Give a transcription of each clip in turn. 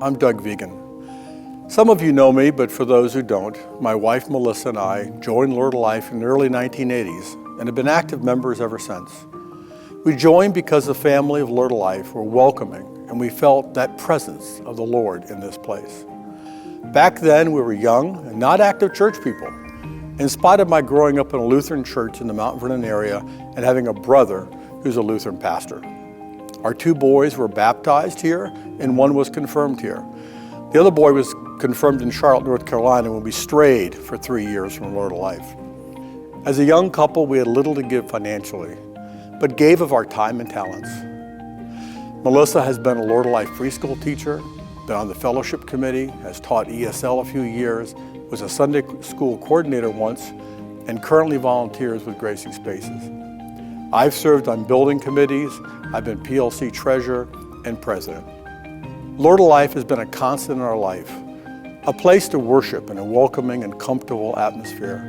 I'm Doug Vegan. Some of you know me, but for those who don't, my wife Melissa and I joined Lord of Life in the early 1980s and have been active members ever since. We joined because the family of Lord of Life were welcoming and we felt that presence of the Lord in this place. Back then we were young and not active church people. In spite of my growing up in a Lutheran church in the Mount Vernon area and having a brother who's a Lutheran pastor. Our two boys were baptized here and one was confirmed here. The other boy was confirmed in Charlotte, North Carolina, when we strayed for 3 years from Lord of Life. As a young couple, we had little to give financially, but gave of our time and talents. Melissa has been a Lord of Life preschool teacher, been on the fellowship committee, has taught ESL a few years, was a Sunday school coordinator once, and currently volunteers with Gracing Spaces. I've served on building committees, I've been PLC treasurer and president. Lord of Life has been a constant in our life, a place to worship in a welcoming and comfortable atmosphere.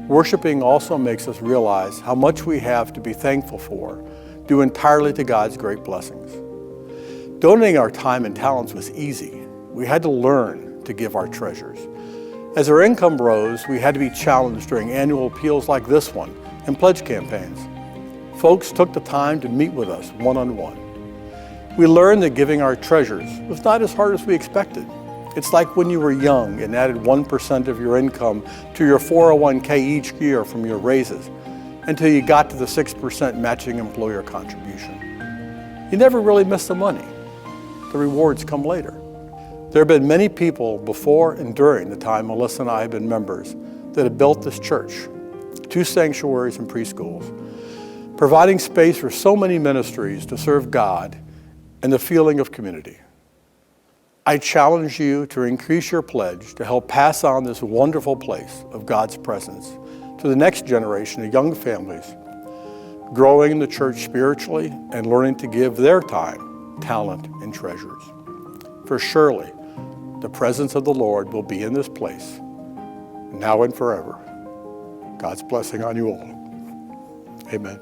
Worshiping also makes us realize how much we have to be thankful for, due entirely to God's great blessings. Donating our time and talents was easy. We had to learn to give our treasures. As our income rose, we had to be challenged during annual appeals like this one and pledge campaigns. Folks took the time to meet with us one-on-one. We learned that giving our treasures was not as hard as we expected. It's like when you were young and added 1% of your income to your 401k each year from your raises until you got to the 6% matching employer contribution. You never really miss the money. The rewards come later. There have been many people before and during the time Melissa and I have been members that have built this church, 2 sanctuaries and preschools, providing space for so many ministries to serve God and the feeling of community. I challenge you to increase your pledge to help pass on this wonderful place of God's presence to the next generation of young families, growing in the church spiritually and learning to give their time, talent, and treasures. For surely, the presence of the Lord will be in this place, now and forever. God's blessing on you all. Amen.